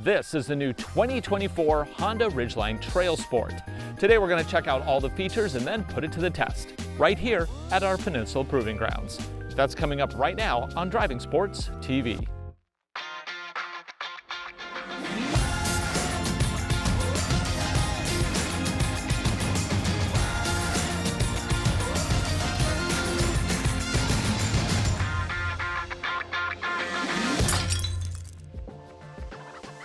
This is the new 2024 Honda Ridgeline Trailsport. Today we're going to check out all the features and then put it to the test, right here at our Peninsula Proving Grounds. That's coming up right now on Driving Sports TV.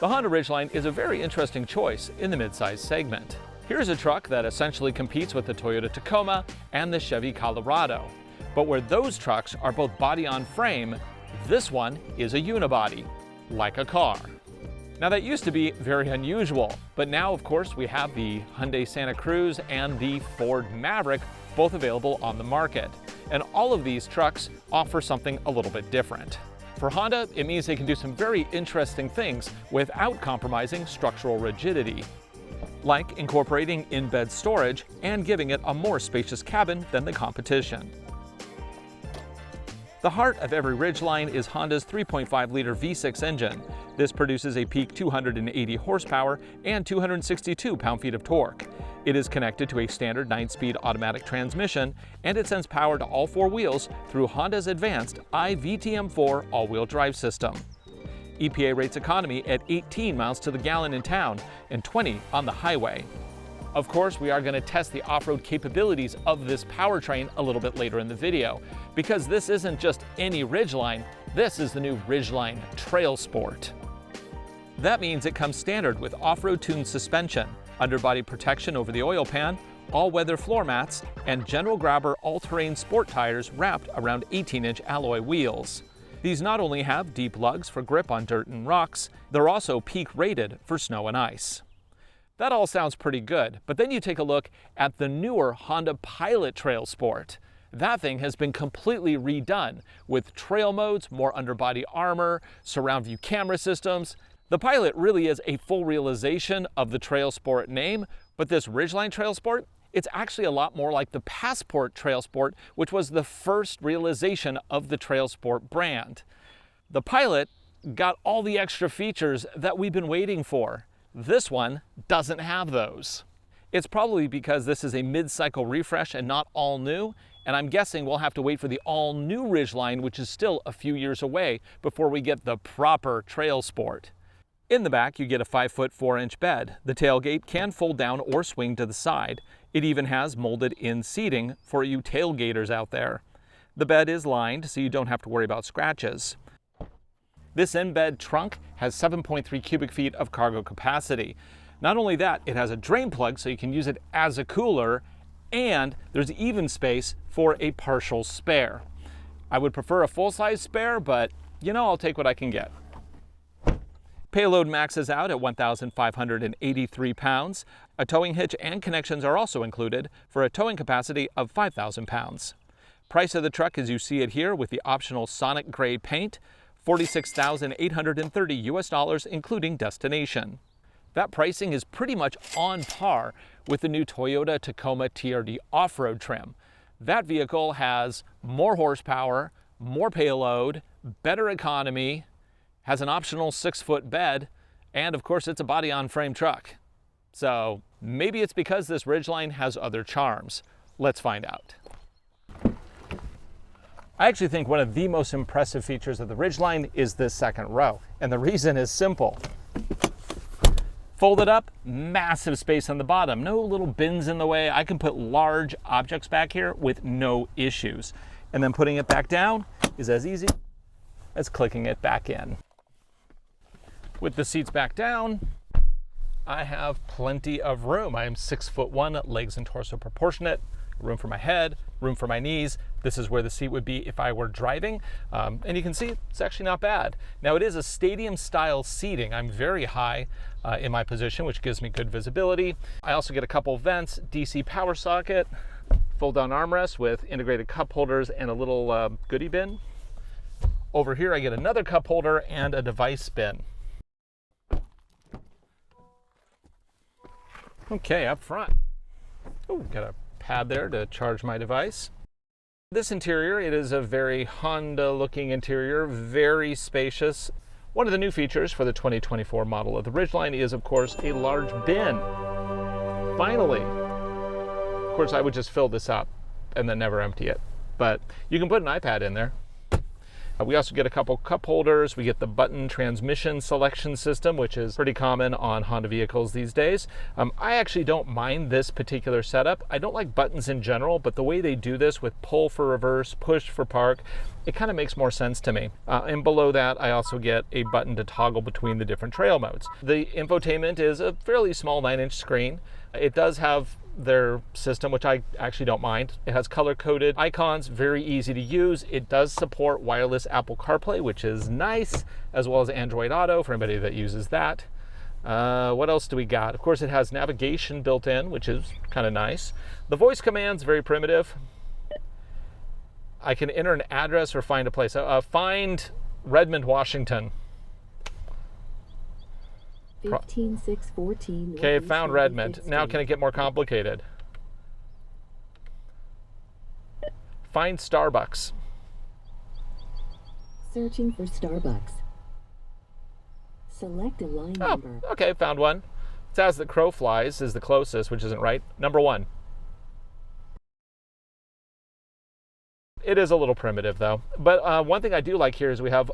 The Honda Ridgeline is a very interesting choice in the midsize segment. Here's a truck that essentially competes with the Toyota Tacoma and the Chevy Colorado. But where those trucks are both body on frame, this one is a unibody, like a car. Now that used to be very unusual, but now of course we have the Hyundai Santa Cruz and the Ford Maverick both available on the market. And all of these trucks offer something a little bit different. For Honda, it means they can do some very interesting things without compromising structural rigidity, like incorporating in-bed storage and giving it a more spacious cabin than the competition. The heart of every Ridgeline is Honda's 3.5-liter V6 engine. This produces a peak 280 horsepower and 262 pound-feet of torque. It is connected to a standard 9-speed automatic transmission, and it sends power to all four wheels through Honda's advanced iVTM4 all-wheel drive system. EPA rates economy at 18 miles to the gallon in town and 20 on the highway. Of course, we are going to test the off-road capabilities of this powertrain a little bit later in the video, because this isn't just any Ridgeline, this is the new Ridgeline Trailsport. That means it comes standard with off-road tuned suspension, underbody protection over the oil pan, all-weather floor mats, and General Grabber all-terrain sport tires wrapped around 18-inch alloy wheels. These not only have deep lugs for grip on dirt and rocks, they're also peak rated for snow and ice. That all sounds pretty good, but then you take a look at the newer Honda Pilot Trailsport. That thing has been completely redone with trail modes, more underbody armor, surround view camera systems. The Pilot really is a full realization of the Trailsport name, but this Ridgeline Trailsport, it's actually a lot more like the Passport Trailsport, which was the first realization of the Trailsport brand. The Pilot got all the extra features that we've been waiting for. This one doesn't have those. It's probably because this is a mid-cycle refresh and not all new, and I'm guessing we'll have to wait for the all-new Ridgeline, which is still a few years away, before we get the proper Trailsport. In the back, you get a 5-foot 4-inch bed. The tailgate can fold down or swing to the side. It even has molded-in seating for you tailgaters out there. The bed is lined, so you don't have to worry about scratches. This in-bed trunk has 7.3 cubic feet of cargo capacity. Not only that, it has a drain plug so you can use it as a cooler, and there's even space for a partial spare. I would prefer a full-size spare, but you know, I'll take what I can get. Payload maxes out at 1,583 pounds. A towing hitch and connections are also included for a towing capacity of 5,000 pounds. Price of the truck as you see it here with the optional Sonic Gray paint, $46,830 US, including destination. That pricing is pretty much on par with the new Toyota Tacoma TRD off-road trim. That vehicle has more horsepower, more payload, better economy, has an optional 6-foot bed, and of course it's a body-on-frame truck. So maybe it's because this Ridgeline has other charms. Let's find out. I actually think one of the most impressive features of the Ridgeline is this second row, and the reason is simple. Fold it up, massive space on the bottom, no little bins in the way. I can put large objects back here with no issues. And then putting it back down is as easy as clicking it back in. With the seats back down, I have plenty of room. I am 6'1", legs and torso proportionate, room for my head, room for my knees. This is where the seat would be if I were driving. And you can see it's actually not bad. Now it is a stadium style seating. I'm very high in my position, which gives me good visibility. I also get a couple vents, DC power socket, fold down armrest with integrated cup holders and a little goodie bin. Over here I get another cup holder and a device bin. Okay, up front. Oh, got a pad there to charge my device. This interior, it is a very Honda looking interior, very spacious, One of the new features for the 2024 model of the Ridgeline is, of course, a large bin. Finally. Of course, I would just fill this up and then never empty it. But you can put an iPad in there. We also get a couple cup holders. We get the button transmission selection system, which is pretty common on Honda vehicles these days. I actually don't mind this particular setup. I don't like buttons in general, but the way they do this with pull for reverse, push for park, it kind of makes more sense to me. And below that, I also get a button to toggle between the different trail modes. The infotainment is a fairly small 9-inch screen. It does have their system, which I actually don't mind. It has color-coded icons, very easy to use. It does support wireless Apple CarPlay, which is nice, as well as Android Auto for anybody that uses that. What else do we got? Of course, it has navigation built in, which is kind of nice. The voice command's very primitive. I can enter an address or find a place. Find Redmond, Washington. 15614. Okay, found Redmond. Now can it get more complicated? Find Starbucks. Searching for Starbucks. Select a line number. Okay, found one. It's as the crow flies is the closest, which isn't right. Number 1. It is a little primitive though. But one thing I do like here is we have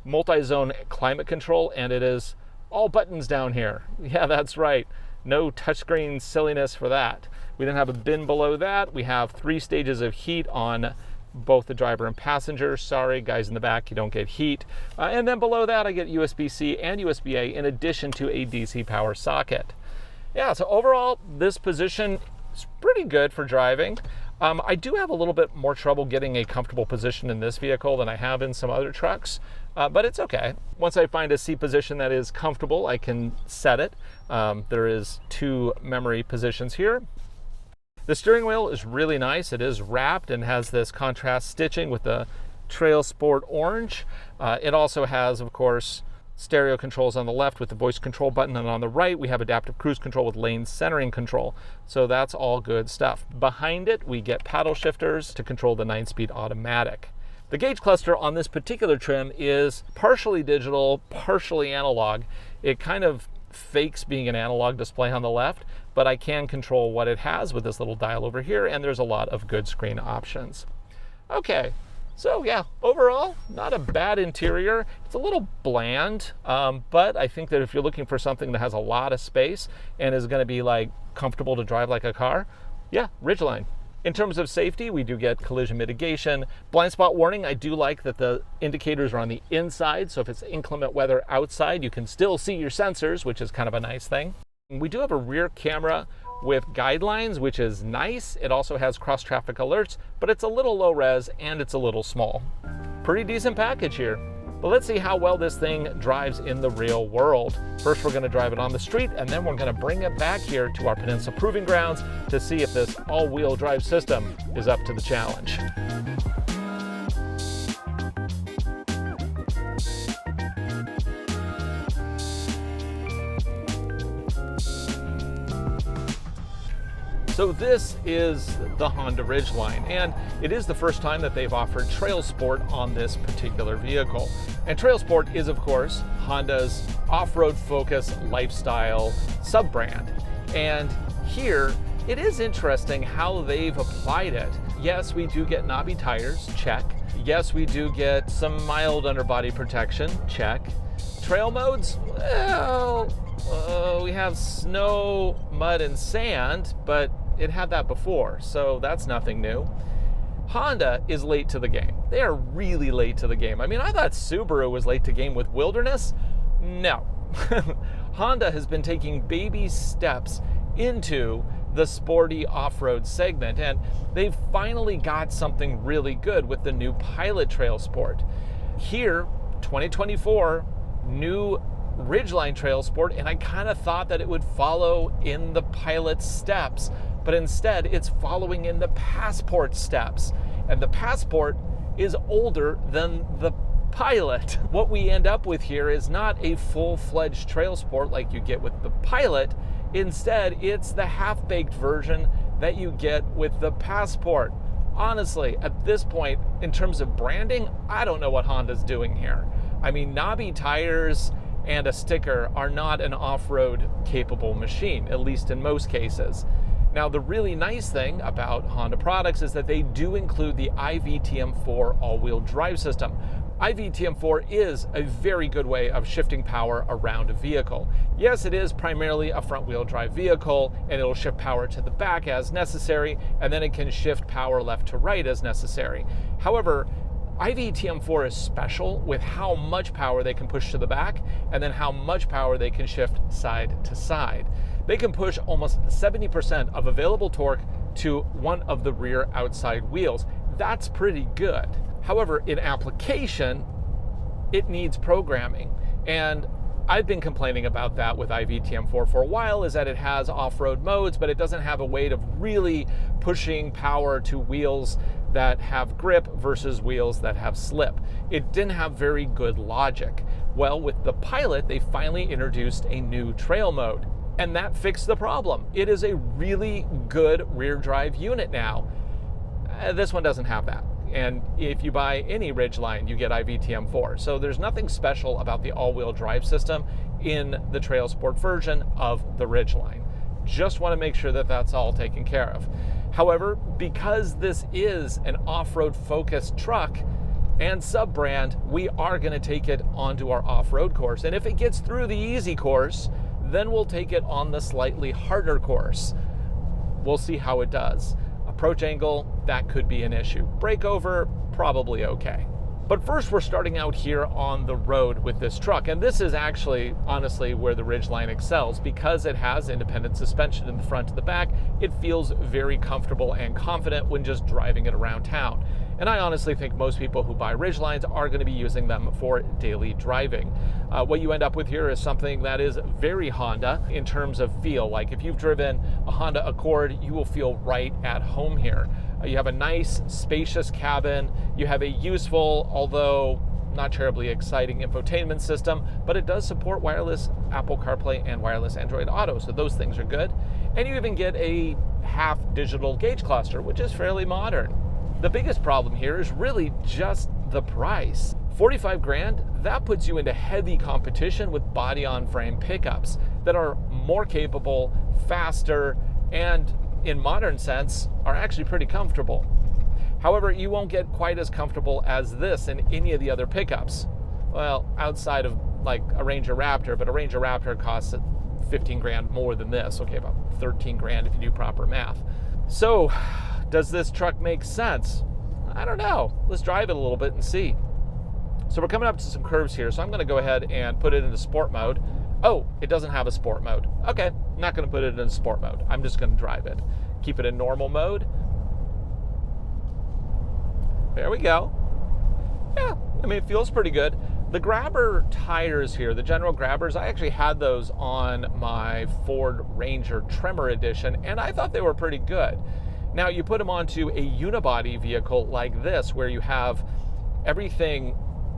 multi-zone climate control, and it is all buttons down here. Yeah, that's right. No touchscreen silliness for that. We then have a bin below that. We have 3 stages of heat on both the driver and passenger. Sorry, guys in the back, you don't get heat. And then below that, I get USB-C and USB-A in addition to a DC power socket. Yeah, so overall, this position is pretty good for driving. I do have a little bit more trouble getting a comfortable position in this vehicle than I have in some other trucks, but it's okay. Once I find a seat position that is comfortable, I can set it. There is 2 memory positions here. The steering wheel is really nice. It is wrapped and has this contrast stitching with the Trailsport orange. It also has, of course, stereo controls on the left with the voice control button, and on the right we have adaptive cruise control with lane centering control. So that's all good stuff. Behind it we get paddle shifters to control the 9-speed automatic. The gauge cluster on this particular trim is partially digital, partially analog. It kind of fakes being an analog display on the left, but I can control what it has with this little dial over here, and there's a lot of good screen options. Okay. So yeah, overall, not a bad interior. It's a little bland, but I think that if you're looking for something that has a lot of space and is going to be like comfortable to drive like a car, yeah, Ridgeline. In terms of safety, we do get collision mitigation. Blind spot warning, I do like that the indicators are on the inside, so if it's inclement weather outside, you can still see your sensors, which is kind of a nice thing. We do have a rear camera with guidelines, which is nice. It also has cross-traffic alerts, but it's a little low res and it's a little small. Pretty decent package here. But let's see how well this thing drives in the real world. First, we're going to drive it on the street, and then we're going to bring it back here to our Peninsula Proving Grounds to see if this all-wheel drive system is up to the challenge. So this is the Honda Ridgeline, and it is the first time that they've offered Trailsport on this particular vehicle. And Trailsport is, of course, Honda's off-road focus lifestyle sub-brand. And here, it is interesting how they've applied it. Yes, we do get knobby tires, check. Yes, we do get some mild underbody protection, check. Trail modes, well, we have snow, mud, and sand, but it had that before, so that's nothing new. Honda is late to the game. They are really late to the game. I mean, I thought Subaru was late to game with Wilderness. No. Honda has been taking baby steps into the sporty off-road segment, and they've finally got something really good with the new Pilot Trailsport. Here, 2024, new Ridgeline Trailsport, and I kind of thought that it would follow in the Pilot's steps, but instead it's following in the Passport steps, and the Passport is older than the Pilot. What we end up with here is not a full-fledged Trailsport like you get with the Pilot. Instead, it's the half-baked version that you get with the Passport. Honestly, at this point, in terms of branding, I don't know what Honda's doing here. I mean, knobby tires and a sticker are not an off-road capable machine, at least in most cases. Now, the really nice thing about Honda products is that they do include the iVTM4 all-wheel drive system. iVTM4 is a very good way of shifting power around a vehicle. Yes, it is primarily a front-wheel drive vehicle, and it'll shift power to the back as necessary, and then it can shift power left to right as necessary. However, iVTM4 is special with how much power they can push to the back and then how much power they can shift side to side. They can push almost 70% of available torque to one of the rear outside wheels. That's pretty good. However, in application, it needs programming. And I've been complaining about that with iVTM4 for a while, is that it has off-road modes, but it doesn't have a way of really pushing power to wheels that have grip versus wheels that have slip. It didn't have very good logic. Well, with the Pilot, they finally introduced a new trail mode, and that fixed the problem. It is a really good rear drive unit now. This one doesn't have that. And if you buy any Ridgeline, you get iVTM4. So there's nothing special about the all-wheel drive system in the Trailsport version of the Ridgeline. Just want to make sure that that's all taken care of. However, because this is an off-road focused truck and sub-brand, we are going to take it onto our off-road course. And if it gets through the easy course, then we'll take it on the slightly harder course. We'll see how it does. Approach angle, that could be an issue. Breakover, probably okay. But first, we're starting out here on the road with this truck. And this is actually, honestly, where the Ridgeline excels. Because it has independent suspension in the front and the back, it feels very comfortable and confident when just driving it around town. And I honestly think most people who buy Ridgelines are going to be using them for daily driving. What you end up with here is something that is very Honda in terms of feel. Like if you've driven a Honda Accord, you will feel right at home here. You have a nice, spacious cabin. You have a useful, although not terribly exciting, infotainment system, but it does support wireless Apple CarPlay and wireless Android Auto, so those things are good. And you even get a half digital gauge cluster, which is fairly modern. The biggest problem here is really just the price. 45 grand, that puts you into heavy competition with body-on-frame pickups that are more capable, faster, and in modern sense, are actually pretty comfortable. However, you won't get quite as comfortable as this in any of the other pickups. Well, outside of like a Ranger Raptor, but a Ranger Raptor costs 15 grand more than this. Okay, about 13 grand if you do proper math. So, does this truck make sense? I don't know. Let's drive it a little bit and see. So we're coming up to some curves here, so I'm going to go ahead and put it into sport mode. Oh, it doesn't have a sport mode. Okay, not going to put it in sport mode. I'm just going to drive it. Keep it in normal mode. There we go. Yeah, I mean, it feels pretty good. The grabber tires here, the general grabbers, I actually had those on my Ford Ranger Tremor Edition, and I thought they were pretty good. Now, you put them onto a unibody vehicle like this, where you have everything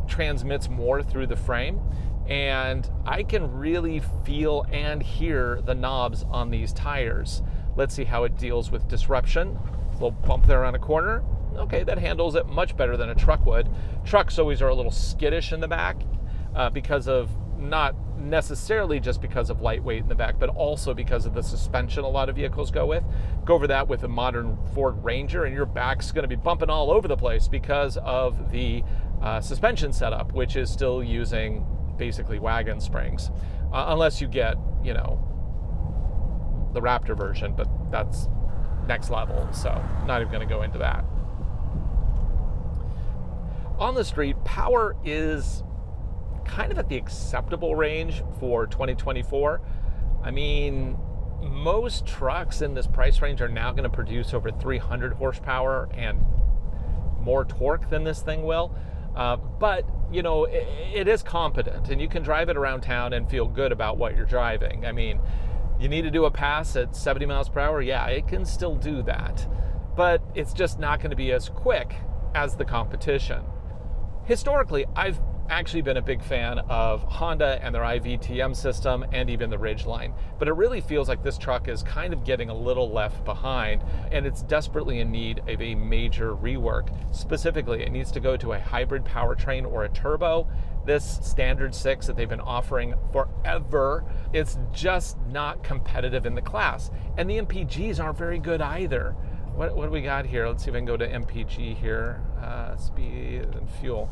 transmits more through the frame, and I can really feel and hear the knobs on these tires. Let's see how it deals with disruption. A little bump there on a corner. Okay, that handles it much better than a truck would. Trucks always are a little skittish in the back because of, not necessarily just because of lightweight in the back, but also because of the suspension a lot of vehicles go with. Go over that with a modern Ford Ranger and your back's going to be bumping all over the place because of the suspension setup, which is still using basically wagon springs. Unless you get, you know, the Raptor version, but that's next level, so not even going to go into that. On the street, power is kind of at the acceptable range for 2024. I mean, most trucks in this price range are now going to produce over 300 horsepower and more torque than this thing will. But, you know, it is competent, and you can drive it around town and feel good about what you're driving. I mean, you need to do a pass at 70 miles per hour. Yeah, it can still do that. But it's just not going to be as quick as the competition. Historically, I've actually been a big fan of Honda and their IVTM system and even the Ridgeline, but it really feels like this truck is kind of getting a little left behind, and it's desperately in need of a major rework. Specifically, it needs to go to a hybrid powertrain or a turbo. This standard 6 that they've been offering forever, it's just not competitive in the class. And the MPGs aren't very good either. What do we got here? Let's see if I can go to MPG here. Speed and fuel.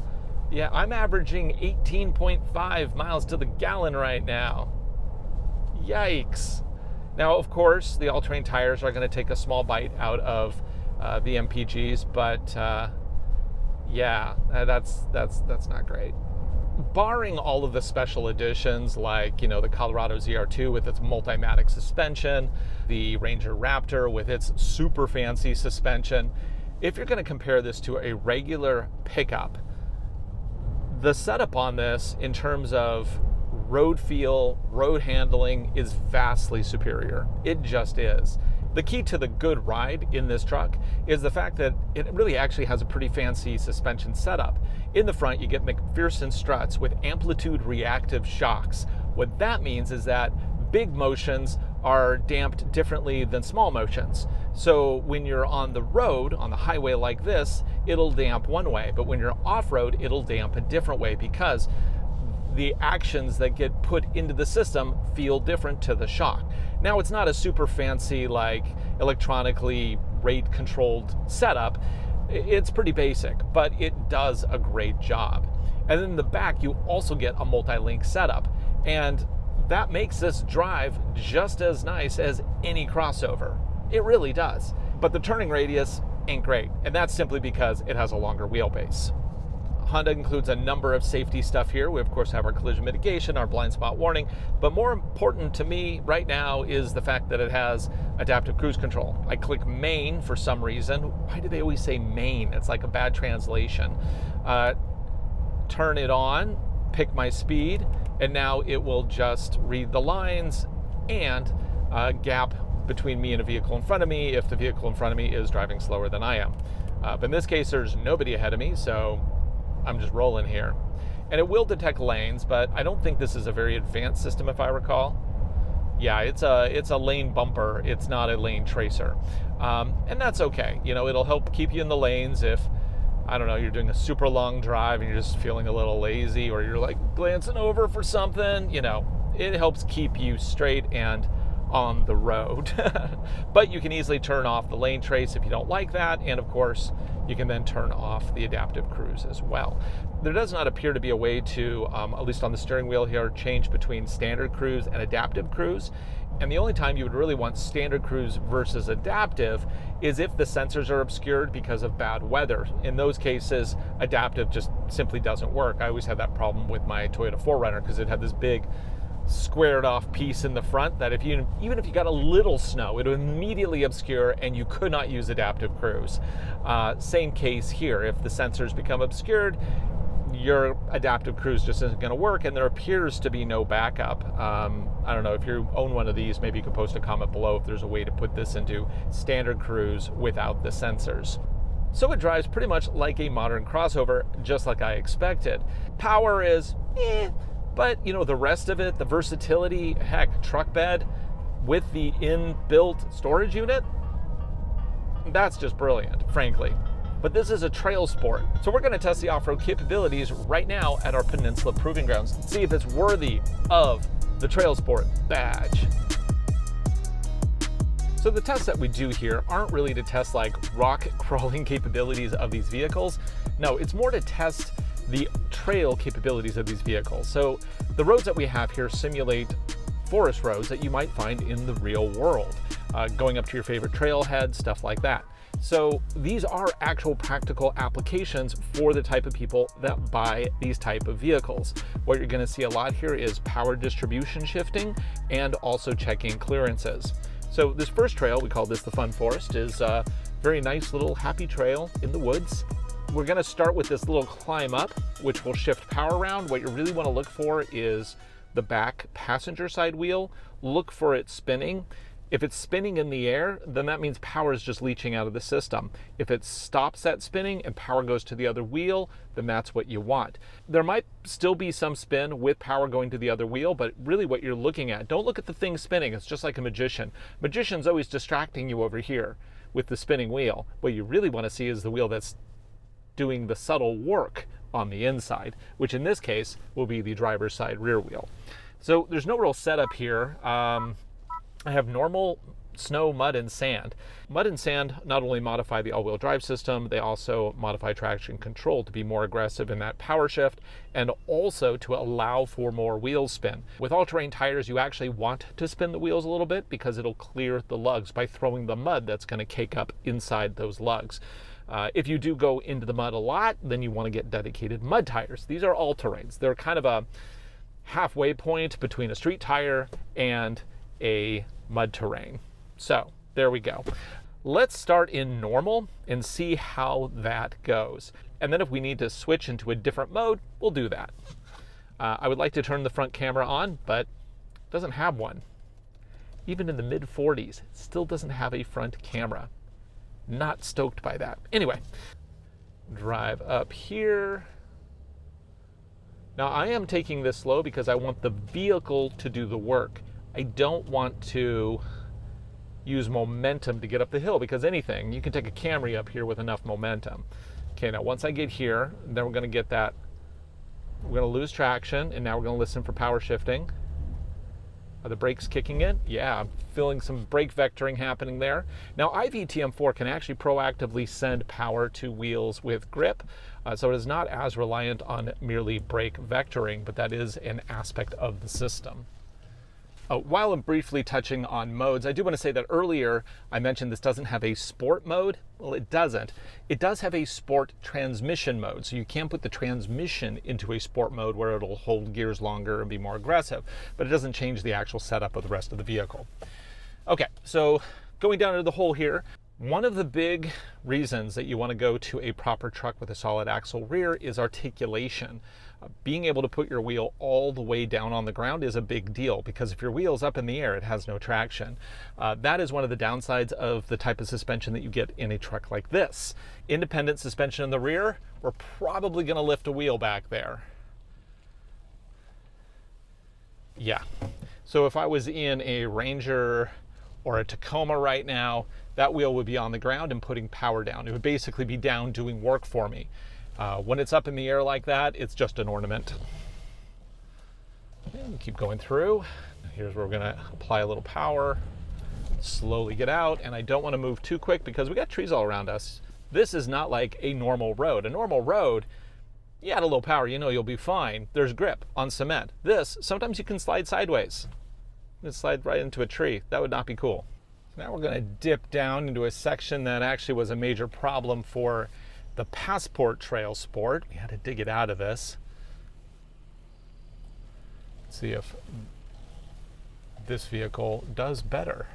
Yeah, I'm averaging 18.5 miles to the gallon right now. Yikes. Now, of course, the all-terrain tires are going to take a small bite out of the MPGs, but yeah, that's not great. Barring all of the special editions like, the Colorado ZR2 with its Multimatic suspension, the Ranger Raptor with its super fancy suspension, if you're going to compare this to a regular pickup, the setup on this in terms of road feel, road handling is vastly superior. It just is. The key to the good ride in this truck is the fact that it really actually has a pretty fancy suspension setup. In the front, you get McPherson struts with amplitude reactive shocks. What that means is that big motions are damped differently than small motions. So when you're on the road, on the highway like this, it'll damp one way, but when you're off-road, it'll damp a different way because the actions that get put into the system feel different to the shock. Now, it's not a super fancy, like electronically rate controlled setup. It's pretty basic, but it does a great job. And then in the back, you also get a multi-link setup. And that makes this drive just as nice as any crossover. It really does. But the turning radius ain't great. And that's simply because it has a longer wheelbase. Honda includes a number of safety stuff here. We, of course, have our collision mitigation, our blind spot warning, but more important to me right now is the fact that it has adaptive cruise control. I click main for some reason. Why do they always say main? It's like a bad translation. Turn it on, pick my speed, and now it will just read the lines and gap between me and a vehicle in front of me if the vehicle in front of me is driving slower than I am. But in this case, there's nobody ahead of me, so I'm just rolling here. And it will detect lanes, but I don't think this is a very advanced system if I recall. Yeah, it's a lane bumper. It's not a lane tracer. And that's okay. It'll help keep you in the lanes if, I don't know, you're doing a super long drive and you're just feeling a little lazy, or you're like glancing over for something, it helps keep you straight and on the road. But you can easily turn off the lane trace if you don't like that, and of course you can then turn off the adaptive cruise as well. There does not appear to be a way to, at least on the steering wheel here, change between standard cruise and adaptive cruise. And the only time you would really want standard cruise versus adaptive is if the sensors are obscured because of bad weather. In those cases, adaptive just simply doesn't work. I always had that problem with my Toyota 4Runner because it had this big squared off piece in the front that even if you got a little snow, it would immediately obscure and you could not use adaptive cruise. Same case here. If the sensors become obscured, your adaptive cruise just isn't going to work, and there appears to be no backup. I don't know, if you own one of these, maybe you could post a comment below if there's a way to put this into standard cruise without the sensors. So it drives pretty much like a modern crossover, just like I expected. Power is but the rest of it, the versatility, heck, truck bed with the inbuilt storage unit, that's just brilliant, frankly. But this is a Trailsport, so we're going to test the off-road capabilities right now at our Peninsula Proving Grounds, see if it's worthy of the Trailsport badge. So the tests that we do here aren't really to test like rock crawling capabilities of these vehicles. No, it's more to test the trail capabilities of these vehicles. So the roads that we have here simulate forest roads that you might find in the real world, going up to your favorite trailhead, stuff like that. So these are actual practical applications for the type of people that buy these type of vehicles. What you're going to see a lot here is power distribution shifting and also checking clearances. So this first trail, we call this the Fun Forest, is a very nice little happy trail in the woods. We're going to start with this little climb up, which will shift power around. What you really want to look for is the back passenger side wheel. Look for it spinning. If it's spinning in the air, then that means power is just leaching out of the system. If it stops that spinning and power goes to the other wheel, then that's what you want. There might still be some spin with power going to the other wheel, but really what you're looking at, don't look at the thing spinning. It's just like a magician. Magician's always distracting you over here with the spinning wheel. What you really want to see is the wheel that's doing the subtle work on the inside, which in this case will be the driver's side rear wheel. So there's no real setup here. I have normal snow, mud, and sand. Mud and sand not only modify the all-wheel drive system, they also modify traction control to be more aggressive in that power shift and also to allow for more wheel spin. With all-terrain tires, you actually want to spin the wheels a little bit because it'll clear the lugs by throwing the mud that's going to cake up inside those lugs. If you do go into the mud a lot, then you want to get dedicated mud tires. These are all-terrains. They're kind of a halfway point between a street tire and a mud terrain. So there we go. Let's start in normal and see how that goes. And then if we need to switch into a different mode, we'll do that. I would like to turn the front camera on, but it doesn't have one. Even in the mid 40s, it still doesn't have a front camera. Not stoked by that. Anyway, drive up here. Now I am taking this slow because I want the vehicle to do the work. I don't want to use momentum to get up the hill because anything, you can take a Camry up here with enough momentum. Okay, now once I get here, then we're going to get that, we're going to lose traction, and now we're going to listen for power shifting. Are the brakes kicking in? Yeah, I'm feeling some brake vectoring happening there. Now IVTM4 can actually proactively send power to wheels with grip, so it is not as reliant on merely brake vectoring, but that is an aspect of the system. While I'm briefly touching on modes, I do want to say that earlier I mentioned this doesn't have a sport mode. Well, it doesn't. It does have a sport transmission mode, so you can put the transmission into a sport mode where it'll hold gears longer and be more aggressive, but it doesn't change the actual setup of the rest of the vehicle. Okay, so going down into the hole here, one of the big reasons that you want to go to a proper truck with a solid axle rear is articulation. Being able to put your wheel all the way down on the ground is a big deal because if your wheel's up in the air, it has no traction. That is one of the downsides of the type of suspension that you get in a truck like this. Independent suspension in the rear, we're probably going to lift a wheel back there. Yeah. So if I was in a Ranger or a Tacoma right now, that wheel would be on the ground and putting power down. It would basically be down doing work for me. When it's up in the air like that, it's just an ornament. And keep going through. Here's where we're going to apply a little power, slowly get out, and I don't want to move too quick because we got trees all around us. This is not like a normal road. A normal road, you add a little power, you know you'll be fine. There's grip on cement. This, sometimes you can slide sideways. You can slide right into a tree. That would not be cool. Now we're going to dip down into a section that actually was a major problem for the Passport Trailsport. We had to dig it out of this. Let's see if this vehicle does better.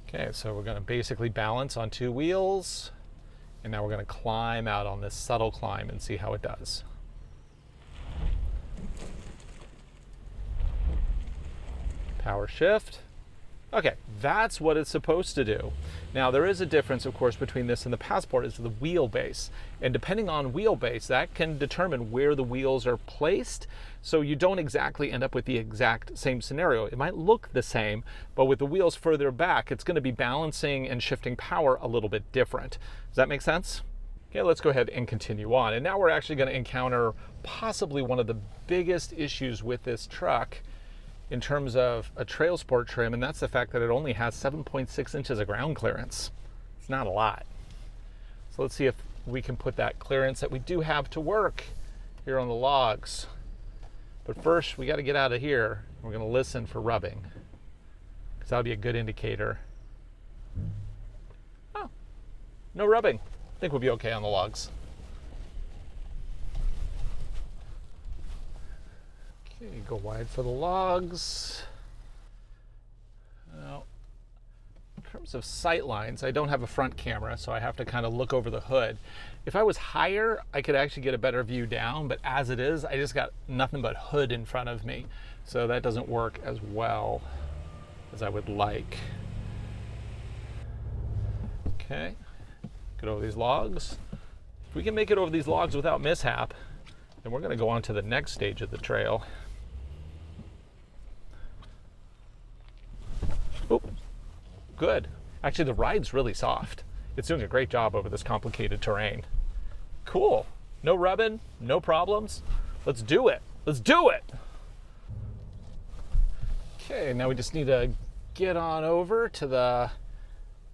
Okay, so we're going to basically balance on two wheels, and now we're going to climb out on this subtle climb and see how it does. Power shift. Okay, that's what it's supposed to do. Now there is a difference, of course, between this and the Passport is the wheelbase. And depending on wheelbase, that can determine where the wheels are placed. So you don't exactly end up with the exact same scenario. It might look the same, but with the wheels further back, it's going to be balancing and shifting power a little bit different. Does that make sense? Okay, let's go ahead and continue on. And now we're actually going to encounter possibly one of the biggest issues with this truck in terms of a Trailsport trim, and that's the fact that it only has 7.6 inches of ground clearance. It's not a lot. So let's see if we can put that clearance that we do have to work here on the logs. But first, we got to get out of here. We're going to listen for rubbing, because that'll be a good indicator. Oh, no rubbing. I think we'll be okay on the logs. Okay, go wide for the logs. Now, in terms of sight lines, I don't have a front camera, so I have to kind of look over the hood. If I was higher, I could actually get a better view down, but as it is, I just got nothing but hood in front of me. So that doesn't work as well as I would like. Okay, get over these logs. If we can make it over these logs without mishap, then we're going to go on to the next stage of the trail. Oh, good. Actually, the ride's really soft. It's doing a great job over this complicated terrain. Cool. No rubbing, no problems. Let's do it. Let's do it. Okay, now we just need to get on over to the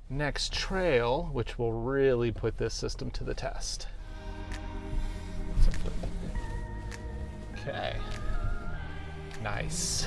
next trail, which will really put this system to the test. Okay. Nice.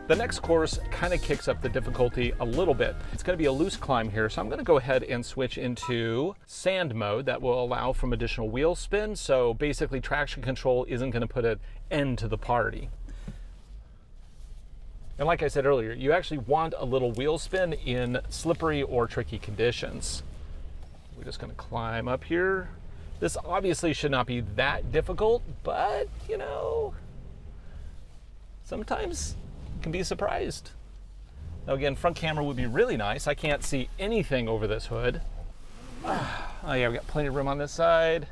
The next course kind of kicks up the difficulty a little bit. It's going to be a loose climb here, so I'm going to go ahead and switch into sand mode. That will allow from additional wheel spin, so basically traction control isn't going to put an end to the party. And like I said earlier, you actually want a little wheel spin in slippery or tricky conditions. We're just going to climb up here. This obviously should not be that difficult, but you know, sometimes can be surprised. Now again, front camera would be really nice. I can't see anything over this hood. Oh yeah, we got plenty of room on this side.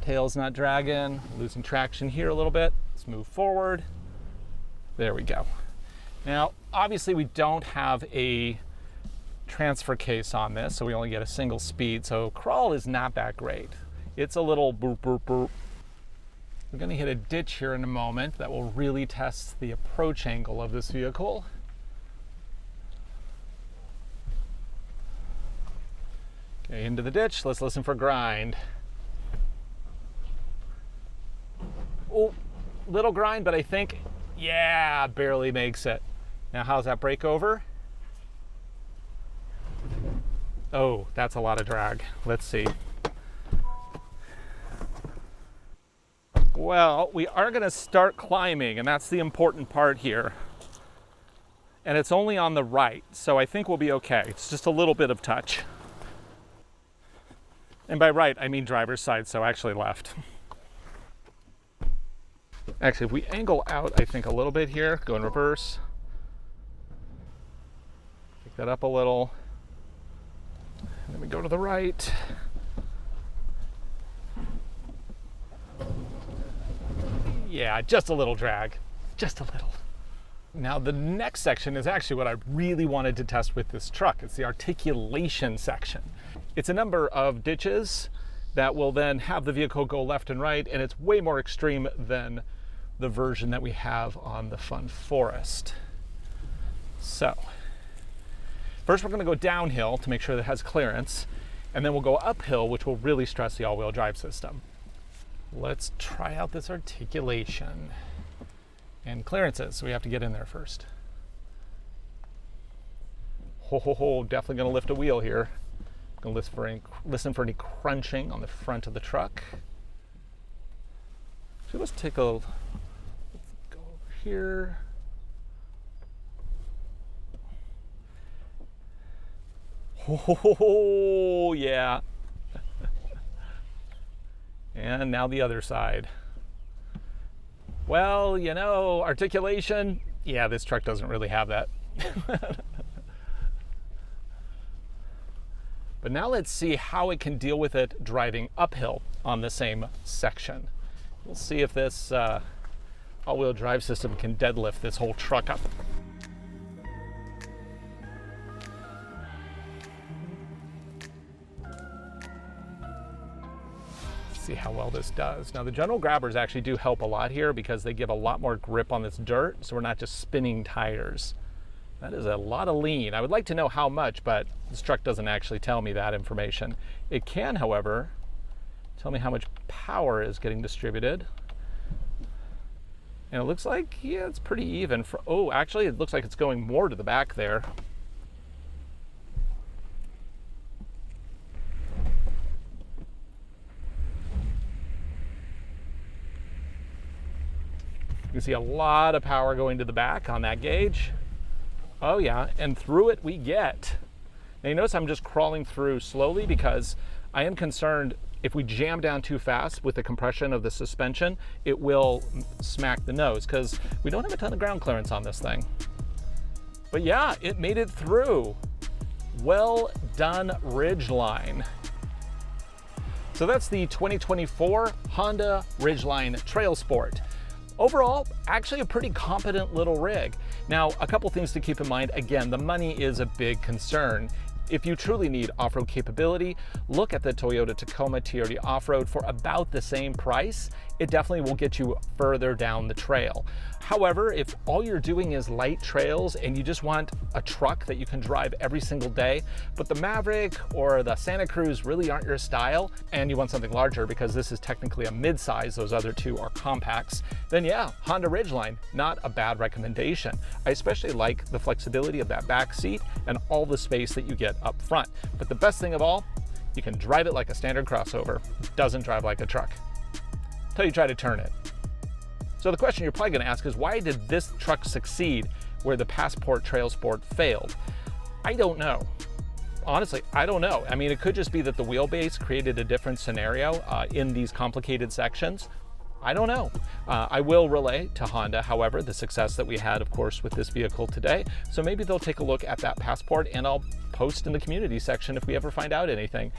Tail's not dragging, losing traction here a little bit. Let's move forward. There we go. Now, obviously we don't have a transfer case on this, so we only get a single speed, so crawl is not that great. It's a little boop, boop, boop. We're going to hit a ditch here in a moment that will really test the approach angle of this vehicle. Okay, into the ditch. Let's listen for grind. Oh, little grind, but I think, yeah, barely makes it. Now, how's that brake over? Oh, that's a lot of drag. Let's see. Well, we are going to start climbing, and that's the important part here. And it's only on the right, so I think we'll be okay. It's just a little bit of touch. And by right, I mean driver's side, so actually left. Actually, if we angle out, I think, a little bit here, go in reverse. Pick that up a little. And then we go to the right. Yeah, just a little drag, just a little. Now the next section is actually what I really wanted to test with this truck. It's the articulation section. It's a number of ditches that will then have the vehicle go left and right, and it's way more extreme than the version that we have on the Fun Forest. So, first we're gonna go downhill to make sure that it has clearance, and then we'll go uphill, which will really stress the all-wheel drive system. Let's try out this articulation and clearances. So we have to get in there first. Ho, ho, ho, definitely gonna lift a wheel here. Gonna listen for any crunching on the front of the truck. So let's go over here. Ho, ho, ho, ho, yeah. And now the other side. Well, you know, articulation, yeah, this truck doesn't really have that. But now let's see how it can deal with it driving uphill on the same section. We'll see if this all-wheel drive system can deadlift this whole truck up. See how well this does. Now the general grabbers actually do help a lot here because they give a lot more grip on this dirt, so we're not just spinning tires. That is a lot of lean. I would like to know how much, but this truck doesn't actually tell me that information. It can, however, tell me how much power is getting distributed. And it looks like, yeah, it's pretty even. Oh, actually, it looks like it's going more to the back there. can see a lot of power going to the back on that gauge. Oh yeah, and through it we get. Now you notice I'm just crawling through slowly because I am concerned if we jam down too fast with the compression of the suspension, it will smack the nose because we don't have a ton of ground clearance on this thing. But yeah, it made it through. Well done, Ridgeline. So that's the 2024 Honda Ridgeline Trailsport. Overall, actually a pretty competent little rig. Now, a couple things to keep in mind. Again, the money is a big concern. If you truly need off-road capability, look at the Toyota Tacoma TRD Off-Road for about the same price. It definitely will get you further down the trail. However, if all you're doing is light trails and you just want a truck that you can drive every single day, but the Maverick or the Santa Cruz really aren't your style, and you want something larger because this is technically a mid-size, those other two are compacts, then yeah, Honda Ridgeline, not a bad recommendation. I especially like the flexibility of that back seat and all the space that you get up front. But the best thing of all, you can drive it like a standard crossover. It doesn't drive like a truck until you try to turn it. So the question you're probably going to ask is, why did this truck succeed where the Passport Trailsport failed? I don't know. Honestly, I don't know. I mean, it could just be that the wheelbase created a different scenario in these complicated sections. I don't know. I will relay to Honda, however, the success that we had, of course, with this vehicle today. So maybe they'll take a look at that Passport, and I'll post in the community section if we ever find out anything.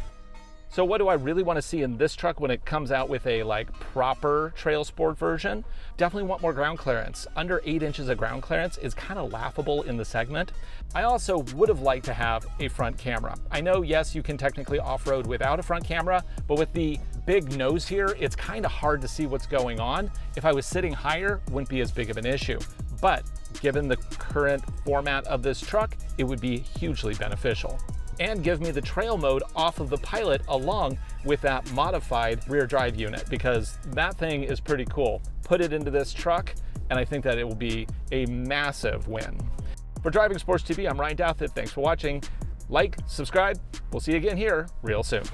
So what do I really want to see in this truck when it comes out with a proper Trailsport version? Definitely want more ground clearance. Under 8 inches of ground clearance is kind of laughable in the segment. I also would have liked to have a front camera. I know, yes, you can technically off-road without a front camera, but with the big nose here, it's kind of hard to see what's going on. If I was sitting higher, wouldn't be as big of an issue. But given the current format of this truck, it would be hugely beneficial. And give me the trail mode off of the Pilot along with that modified rear drive unit, because that thing is pretty cool. Put it into this truck, and I think that it will be a massive win. For Driving Sports TV, I'm Ryan Douthit. Thanks for watching. Like, subscribe. We'll see you again here real soon.